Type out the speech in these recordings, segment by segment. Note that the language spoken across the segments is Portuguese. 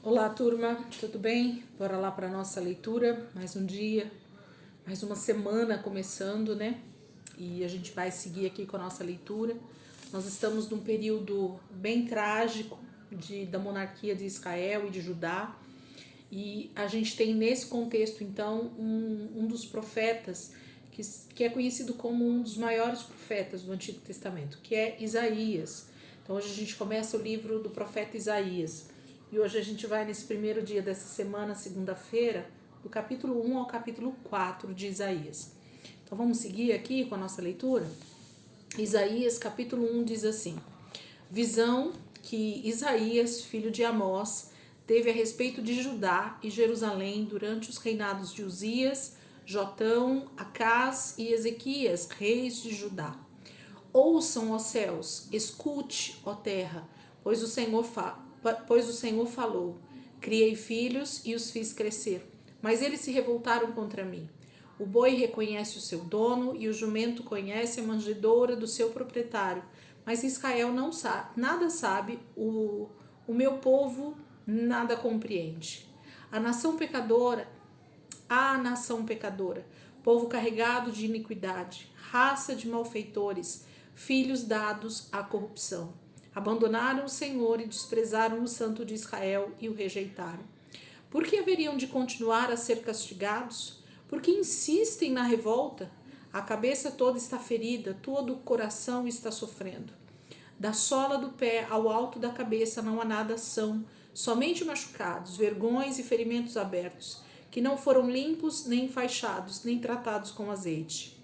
Olá, turma, tudo bem? Bora lá para nossa leitura. Mais um dia, mais uma semana começando, né? E a gente vai seguir aqui com a nossa leitura. Nós estamos num período bem trágico da monarquia de Israel e de Judá. E a gente tem nesse contexto, então, um dos profetas que é conhecido como um dos maiores profetas do Antigo Testamento, que é Isaías. Então, hoje a gente começa o livro do profeta Isaías. E hoje a gente vai nesse primeiro dia dessa semana, segunda-feira, do capítulo 1 ao capítulo 4 de Isaías. Então vamos seguir aqui com a nossa leitura? Isaías capítulo 1 diz assim: visão que Isaías, filho de Amós, teve a respeito de Judá e Jerusalém durante os reinados de Uzias, Jotão, Acás e Ezequias, reis de Judá. Ouçam, ó céus, escute, ó terra, pois o Senhor falou: criei filhos e os fiz crescer, mas eles se revoltaram contra mim. O boi reconhece o seu dono e o jumento conhece a manjedoura do seu proprietário, mas Israel não sabe, nada sabe, o meu povo nada compreende. A nação pecadora, povo carregado de iniquidade, raça de malfeitores, filhos dados à corrupção. Abandonaram o Senhor e desprezaram o Santo de Israel e o rejeitaram. Por que haveriam de continuar a ser castigados? Porque insistem na revolta? A cabeça toda está ferida, todo o coração está sofrendo. Da sola do pé ao alto da cabeça não há nada são, somente machucados, vergões e ferimentos abertos, que não foram limpos, nem enfaixados, nem tratados com azeite.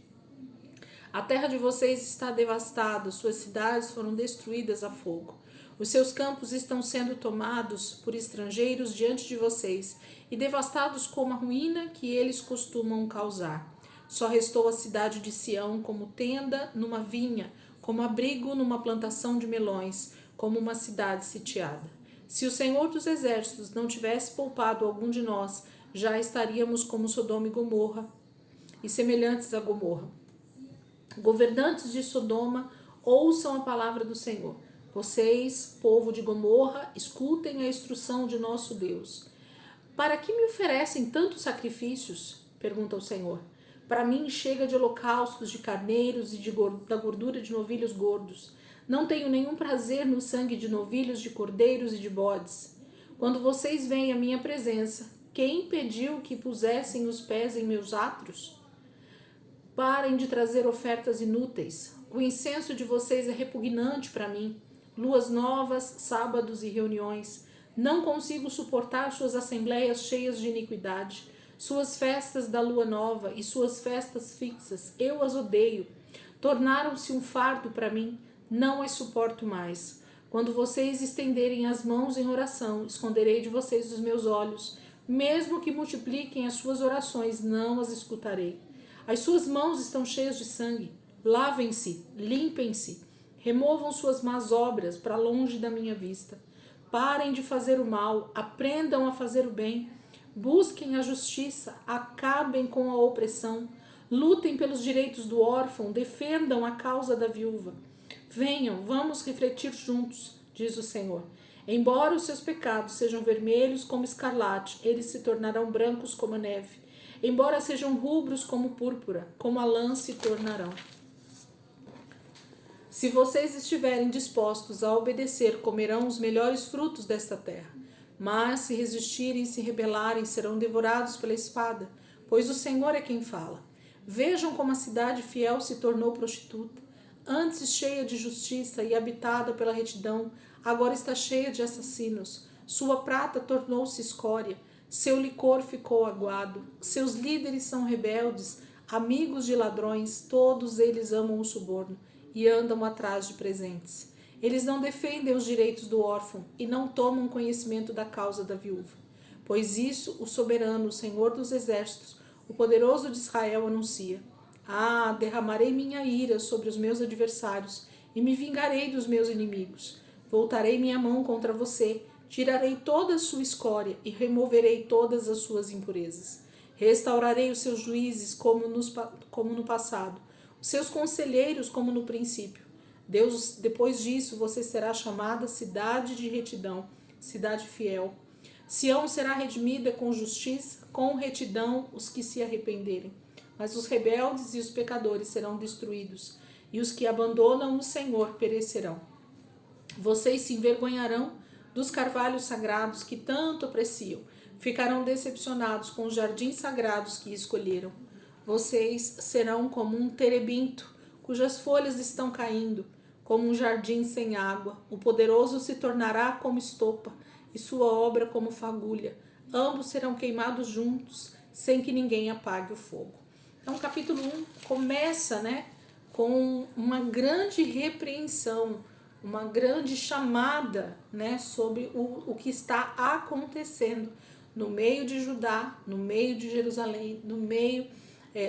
A terra de vocês está devastada, suas cidades foram destruídas a fogo. Os seus campos estão sendo tomados por estrangeiros diante de vocês e devastados como a ruína que eles costumam causar. Só restou a cidade de Sião como tenda numa vinha, como abrigo numa plantação de melões, como uma cidade sitiada. Se o Senhor dos Exércitos não tivesse poupado algum de nós, já estaríamos como Sodoma e Gomorra e semelhantes a Gomorra. Governantes de Sodoma, ouçam a palavra do Senhor. Vocês, povo de Gomorra, escutem a instrução de nosso Deus. Para que me oferecem tantos sacrifícios? Pergunta o Senhor. Para mim chega de holocaustos de carneiros e da gordura de novilhos gordos. Não tenho nenhum prazer no sangue de novilhos, de cordeiros e de bodes. Quando vocês vêm à minha presença, quem impediu que pusessem os pés em meus átrios? Parem de trazer ofertas inúteis. O incenso de vocês é repugnante para mim. Luas novas, sábados e reuniões. Não consigo suportar suas assembleias cheias de iniquidade. Suas festas da lua nova e suas festas fixas, eu as odeio. Tornaram-se um fardo para mim. Não as suporto mais. Quando vocês estenderem as mãos em oração, esconderei de vocês os meus olhos. Mesmo que multipliquem as suas orações, não as escutarei. As suas mãos estão cheias de sangue. Lavem-se, limpem-se, removam suas más obras para longe da minha vista. Parem de fazer o mal, aprendam a fazer o bem. Busquem a justiça, acabem com a opressão. Lutem pelos direitos do órfão, defendam a causa da viúva. Venham, vamos refletir juntos, diz o Senhor. Embora os seus pecados sejam vermelhos como escarlate, eles se tornarão brancos como a neve. Embora sejam rubros como púrpura, como a lã se tornarão. Se vocês estiverem dispostos a obedecer, comerão os melhores frutos desta terra. Mas se resistirem e se rebelarem, serão devorados pela espada, pois o Senhor é quem fala. Vejam como a cidade fiel se tornou prostituta. Antes cheia de justiça e habitada pela retidão, agora está cheia de assassinos. Sua prata tornou-se escória. Seu licor ficou aguado, seus líderes são rebeldes, amigos de ladrões, todos eles amam o suborno e andam atrás de presentes. Eles não defendem os direitos do órfão e não tomam conhecimento da causa da viúva. Pois isso o soberano, o Senhor dos Exércitos, o poderoso de Israel anuncia. Derramarei minha ira sobre os meus adversários e me vingarei dos meus inimigos. Voltarei minha mão contra você, tirarei toda a sua escória e removerei todas as suas impurezas. Restaurarei os seus juízes como no passado, os seus conselheiros como no princípio. Depois disso, você será chamada cidade de retidão, cidade fiel. Sião será redimida com justiça, com retidão os que se arrependerem. Mas os rebeldes e os pecadores serão destruídos, e os que abandonam o Senhor perecerão. Vocês se envergonharão dos carvalhos sagrados que tanto apreciam. Ficarão decepcionados com os jardins sagrados que escolheram. Vocês serão como um terebinto, cujas folhas estão caindo, como um jardim sem água. O poderoso se tornará como estopa, e sua obra como fagulha. Ambos serão queimados juntos, sem que ninguém apague o fogo. Então, o capítulo 1 começa, com uma grande repreensão, uma grande chamada, sobre o que está acontecendo no meio de Judá, no meio de Jerusalém, no meio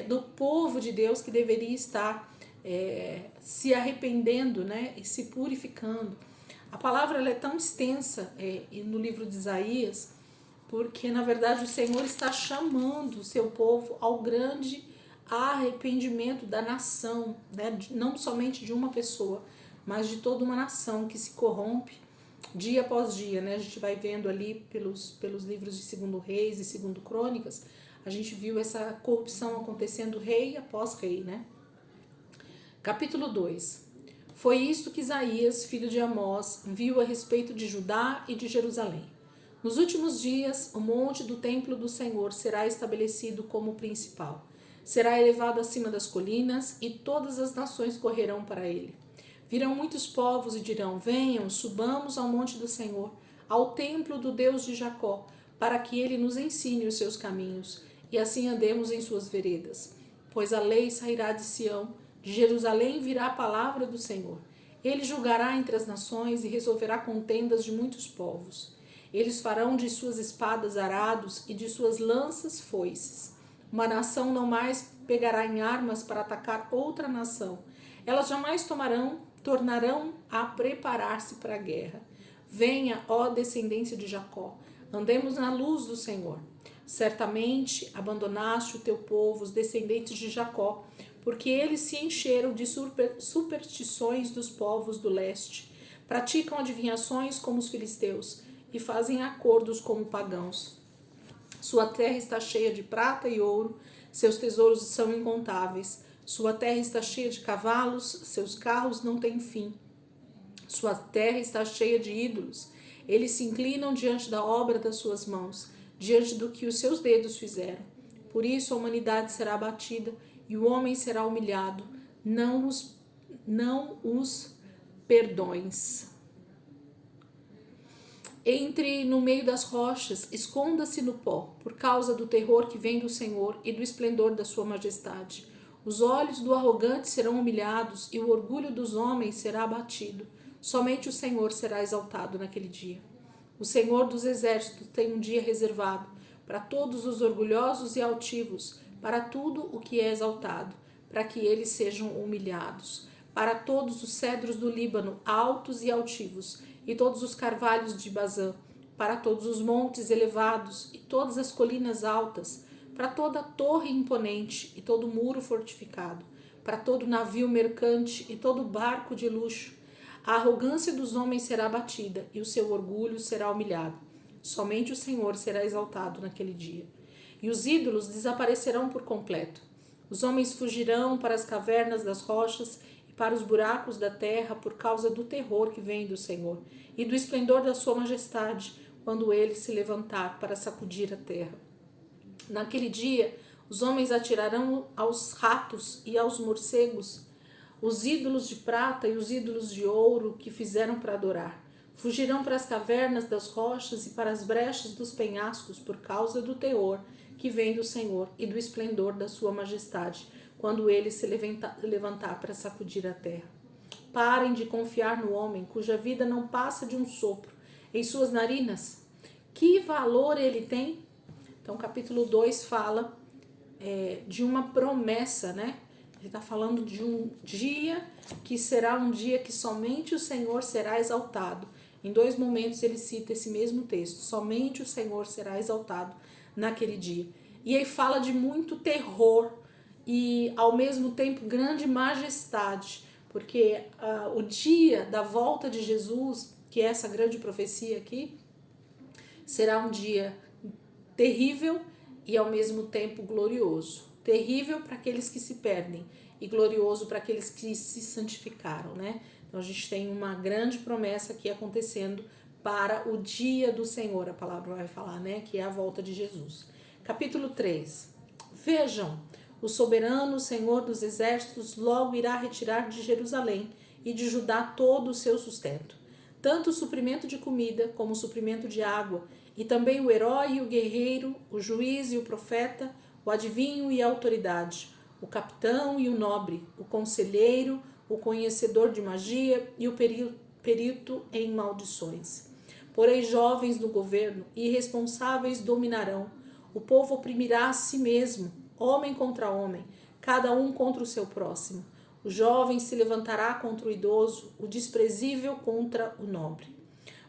do povo de Deus que deveria estar se arrependendo, e se purificando. A palavra ela é tão extensa no livro de Isaías, porque na verdade o Senhor está chamando o seu povo ao grande arrependimento da nação, não somente de uma pessoa, mas de toda uma nação que se corrompe dia após dia. A gente vai vendo ali pelos livros de 2 Reis e 2 Crônicas, a gente viu essa corrupção acontecendo rei após rei. Capítulo 2. Foi isto que Isaías, filho de Amós, viu a respeito de Judá e de Jerusalém. Nos últimos dias, o monte do templo do Senhor será estabelecido como principal. Será elevado acima das colinas, e todas as nações correrão para ele. Virão muitos povos e dirão: venham, subamos ao monte do Senhor, ao templo do Deus de Jacó, para que ele nos ensine os seus caminhos, e assim andemos em suas veredas. Pois a lei sairá de Sião, de Jerusalém virá a palavra do Senhor. Ele julgará entre as nações e resolverá contendas de muitos povos. Eles farão de suas espadas arados e de suas lanças foices. Uma nação não mais pegará em armas para atacar outra nação. Elas jamais tornarão a preparar-se para a guerra. Venha, ó descendência de Jacó, andemos na luz do Senhor. Certamente abandonaste o teu povo, os descendentes de Jacó, porque eles se encheram de superstições dos povos do leste, praticam adivinhações como os filisteus e fazem acordos como pagãos. Sua terra está cheia de prata e ouro, seus tesouros são incontáveis. Sua terra está cheia de cavalos, seus carros não têm fim. Sua terra está cheia de ídolos. Eles se inclinam diante da obra das suas mãos, diante do que os seus dedos fizeram. Por isso a humanidade será abatida e o homem será humilhado. Não os perdões. Entre no meio das rochas, esconda-se no pó, por causa do terror que vem do Senhor e do esplendor da sua majestade. Os olhos do arrogante serão humilhados e o orgulho dos homens será abatido. Somente o Senhor será exaltado naquele dia. O Senhor dos exércitos tem um dia reservado para todos os orgulhosos e altivos, para tudo o que é exaltado, para que eles sejam humilhados, para todos os cedros do Líbano, altos e altivos, e todos os carvalhos de Bazã, para todos os montes elevados e todas as colinas altas, para toda a torre imponente e todo muro fortificado, para todo navio mercante e todo barco de luxo. A arrogância dos homens será abatida e o seu orgulho será humilhado. Somente o Senhor será exaltado naquele dia. E os ídolos desaparecerão por completo. Os homens fugirão para as cavernas das rochas e para os buracos da terra por causa do terror que vem do Senhor e do esplendor da sua majestade, quando ele se levantar para sacudir a terra. Naquele dia, os homens atirarão aos ratos e aos morcegos os ídolos de prata e os ídolos de ouro que fizeram para adorar. Fugirão para as cavernas das rochas e para as brechas dos penhascos por causa do terror que vem do Senhor e do esplendor da sua majestade, quando ele se levantar para sacudir a terra. Parem de confiar no homem, cuja vida não passa de um sopro em suas narinas. Que valor ele tem? Então, capítulo 2 fala de uma promessa, Ele está falando de um dia que será um dia que somente o Senhor será exaltado. Em 2 momentos ele cita esse mesmo texto. Somente o Senhor será exaltado naquele dia. E aí fala de muito terror e ao mesmo tempo grande majestade. Porque o dia da volta de Jesus, que é essa grande profecia aqui, Será um dia terrível e ao mesmo tempo glorioso. Terrível para aqueles que se perdem e glorioso para aqueles que se santificaram, né? Então a gente tem uma grande promessa aqui acontecendo para o dia do Senhor, a palavra vai falar, né? Que é a volta de Jesus. Capítulo 3. Vejam, o soberano Senhor dos exércitos logo irá retirar de Jerusalém e de Judá todo o seu sustento, tanto o suprimento de comida como o suprimento de água, e também o herói e o guerreiro, o juiz e o profeta, o adivinho e a autoridade, o capitão e o nobre, o conselheiro, o conhecedor de magia e o perito em maldições. Porém, jovens no governo e irresponsáveis dominarão. O povo oprimirá a si mesmo, homem contra homem, cada um contra o seu próximo. O jovem se levantará contra o idoso, o desprezível contra o nobre.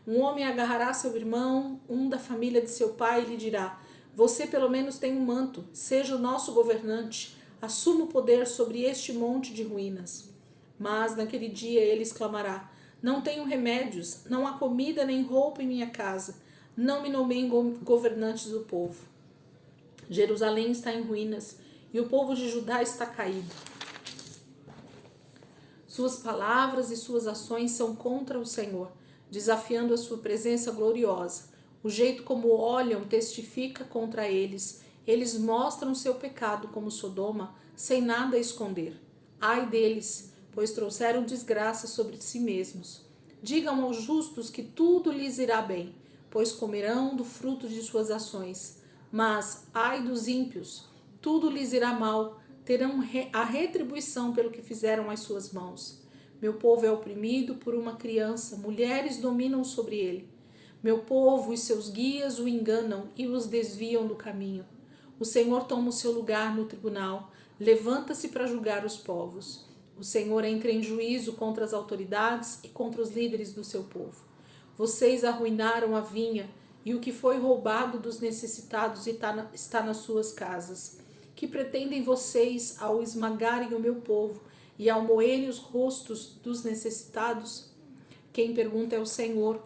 Um homem agarrará seu irmão, um da família de seu pai, e lhe dirá: você pelo menos tem um manto, seja o nosso governante, assuma o poder sobre este monte de ruínas. Mas naquele dia ele exclamará: não tenho remédios, não há comida nem roupa em minha casa, não me nomeiem governantes do povo. Jerusalém está em ruínas e o povo de Judá está caído. Suas palavras e suas ações são contra o Senhor, desafiando a sua presença gloriosa. O jeito como olham testifica contra eles. Eles mostram seu pecado como Sodoma, sem nada a esconder. Ai deles, pois trouxeram desgraça sobre si mesmos. Digam aos justos que tudo lhes irá bem, pois comerão do fruto de suas ações. Mas, ai dos ímpios, tudo lhes irá mal, terão a retribuição pelo que fizeram as suas mãos. Meu povo é oprimido por uma criança, mulheres dominam sobre ele. Meu povo e seus guias o enganam e os desviam do caminho. O Senhor toma o seu lugar no tribunal, levanta-se para julgar os povos. O Senhor entra em juízo contra as autoridades e contra os líderes do seu povo. Vocês arruinaram a vinha e o que foi roubado dos necessitados está nas suas casas. Que pretendem vocês ao esmagarem o meu povo e ao moerem os rostos dos necessitados? Quem pergunta é o Senhor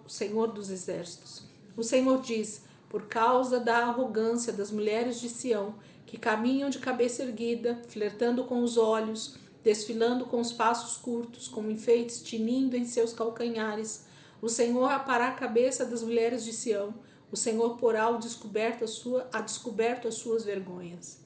dos exércitos. O Senhor diz: por causa da arrogância das mulheres de Sião, que caminham de cabeça erguida, flertando com os olhos, desfilando com os passos curtos, com enfeites tinindo em seus calcanhares, o Senhor apará a cabeça das mulheres de Sião, o Senhor porá a descoberto as suas vergonhas.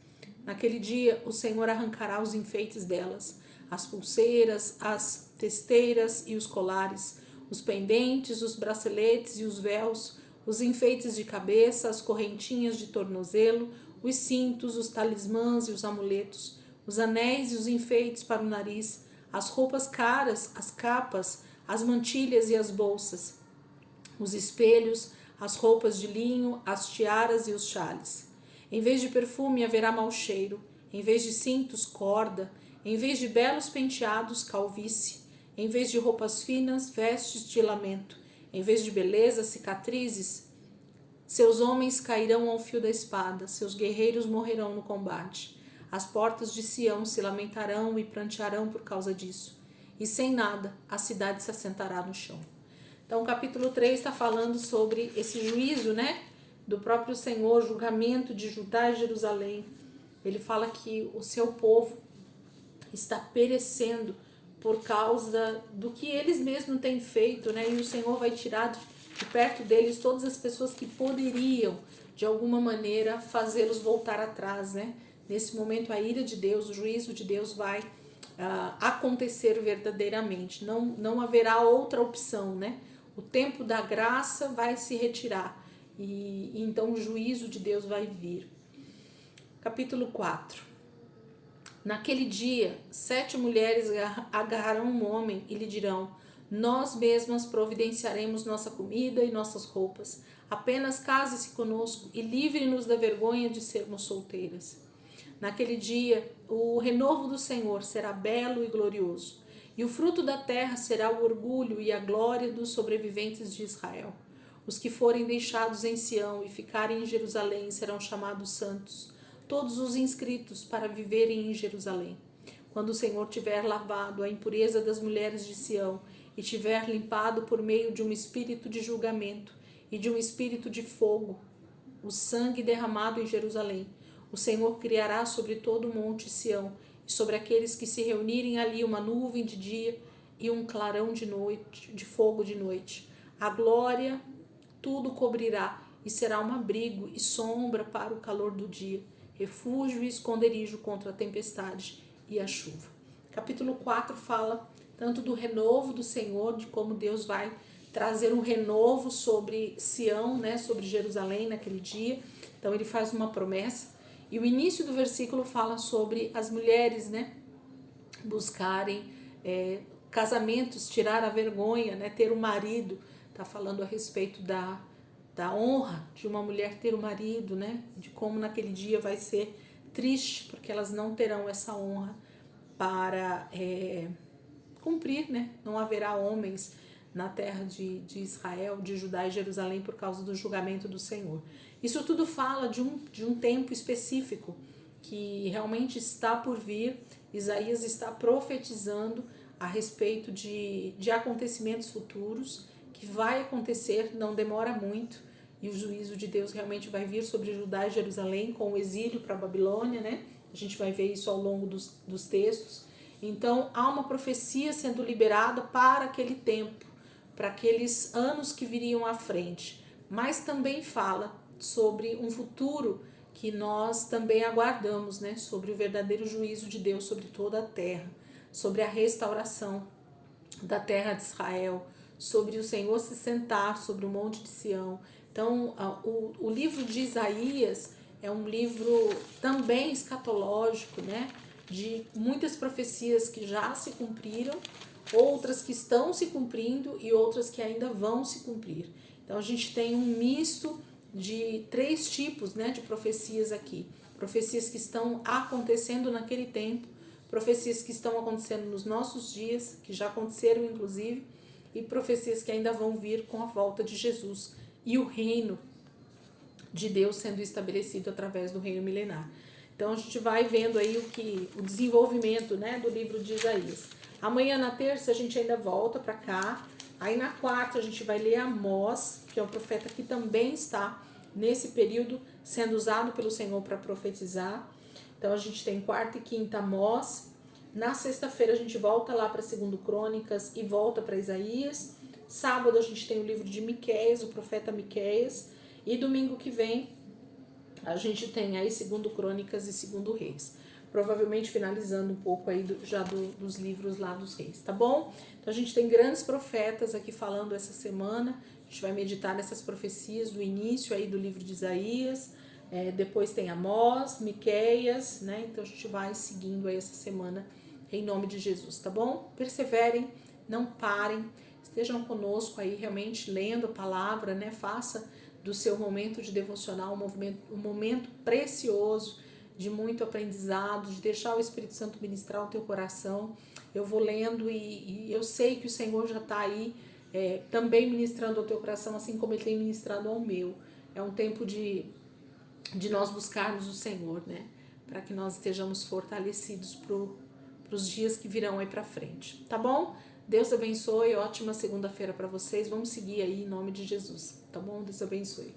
Naquele dia, o Senhor arrancará os enfeites delas, as pulseiras, as testeiras e os colares, os pendentes, os braceletes e os véus, os enfeites de cabeça, as correntinhas de tornozelo, os cintos, os talismãs e os amuletos, os anéis e os enfeites para o nariz, as roupas caras, as capas, as mantilhas e as bolsas, os espelhos, as roupas de linho, as tiaras e os xales. Em vez de perfume haverá mau cheiro, em vez de cintos, corda, em vez de belos penteados, calvície, em vez de roupas finas, vestes de lamento, em vez de beleza, cicatrizes. Seus homens cairão ao fio da espada, seus guerreiros morrerão no combate. As portas de Sião se lamentarão e prantearão por causa disso, e sem nada a cidade se assentará no chão. Então o capítulo 3 está falando sobre esse juízo, né, do próprio Senhor, julgamento de Judá e Jerusalém. Ele fala que o seu povo está perecendo por causa do que eles mesmos têm feito, né? E o Senhor vai tirar de perto deles todas as pessoas que poderiam, de alguma maneira, fazê-los voltar atrás, né? Nesse momento, a ira de Deus, o juízo de Deus vai acontecer verdadeiramente. Não haverá outra opção, né? O tempo da graça vai se retirar e então o juízo de Deus vai vir. Capítulo 4. Naquele dia, 7 mulheres agarrarão um homem e lhe dirão: nós mesmas providenciaremos nossa comida e nossas roupas. Apenas case-se conosco e livre-nos da vergonha de sermos solteiras. Naquele dia, o renovo do Senhor será belo e glorioso, e o fruto da terra será o orgulho e a glória dos sobreviventes de Israel. Os que forem deixados em Sião e ficarem em Jerusalém serão chamados santos, todos os inscritos para viverem em Jerusalém. Quando o Senhor tiver lavado a impureza das mulheres de Sião e tiver limpado por meio de um espírito de julgamento e de um espírito de fogo, o sangue derramado em Jerusalém. O Senhor criará sobre todo o monte Sião, e sobre aqueles que se reunirem ali uma nuvem de dia e um clarão de noite, de fogo de noite. A glória tudo cobrirá, e será um abrigo e sombra para o calor do dia, refúgio e esconderijo contra a tempestade e a chuva. Capítulo 4 fala tanto do renovo do Senhor, de como Deus vai trazer um renovo sobre Sião, né, sobre Jerusalém naquele dia. Então ele faz uma promessa. E o início do versículo fala sobre as mulheres, né, buscarem casamentos, tirar a vergonha, né, ter um marido. Está falando a respeito da honra de uma mulher ter um marido, né, de como naquele dia vai ser triste, porque elas não terão essa honra para cumprir, né? Não haverá homens na terra de Israel, de Judá e Jerusalém por causa do julgamento do Senhor. Isso tudo fala de um tempo específico que realmente está por vir. Isaías está profetizando a respeito de acontecimentos futuros, que vai acontecer, não demora muito, e o juízo de Deus realmente vai vir sobre Judá e Jerusalém com o exílio para a Babilônia, né? A gente vai ver isso ao longo dos textos. Então, há uma profecia sendo liberada para aquele tempo, para aqueles anos que viriam à frente. Mas também fala sobre um futuro que nós também aguardamos, né? Sobre o verdadeiro juízo de Deus sobre toda a terra, sobre a restauração da terra de Israel, sobre o Senhor se sentar sobre o monte de Sião. Então, o livro de Isaías é um livro também escatológico, né? De muitas profecias que já se cumpriram, outras que estão se cumprindo e outras que ainda vão se cumprir. Então, a gente tem um misto de 3 tipos, né, de profecias aqui. Profecias que estão acontecendo naquele tempo, profecias que estão acontecendo nos nossos dias, que já aconteceram inclusive, e profecias que ainda vão vir com a volta de Jesus e o reino de Deus sendo estabelecido através do reino milenar. Então a gente vai vendo aí o desenvolvimento, né, do livro de Isaías. Amanhã na terça a gente ainda volta para cá. Aí na quarta a gente vai ler Amós, que é um profeta que também está nesse período sendo usado pelo Senhor para profetizar. Então a gente tem quarta e quinta Amós. Na sexta-feira a gente volta lá para 2 Crônicas e volta para Isaías. Sábado a gente tem o livro de Miqueias, o profeta Miqueias. E domingo que vem a gente tem aí 2 Crônicas e 2 Reis. Provavelmente finalizando um pouco aí dos livros lá dos reis, tá bom? Então a gente tem grandes profetas aqui falando essa semana. A gente vai meditar nessas profecias do início aí do livro de Isaías. Depois tem Amós, Miqueias, né? Então a gente vai seguindo aí essa semana em nome de Jesus, tá bom? Perseverem, não parem, estejam conosco aí realmente lendo a palavra, né? Faça do seu momento de devocional um momento precioso, de muito aprendizado, de deixar o Espírito Santo ministrar o teu coração. Eu vou lendo e eu sei que o Senhor já está aí também ministrando ao teu coração, assim como Ele tem ministrado ao meu. É um tempo de nós buscarmos o Senhor, né? Para que nós estejamos fortalecidos para os dias que virão aí para frente, tá bom? Deus abençoe, ótima segunda-feira para vocês. Vamos seguir aí em nome de Jesus, tá bom? Deus abençoe.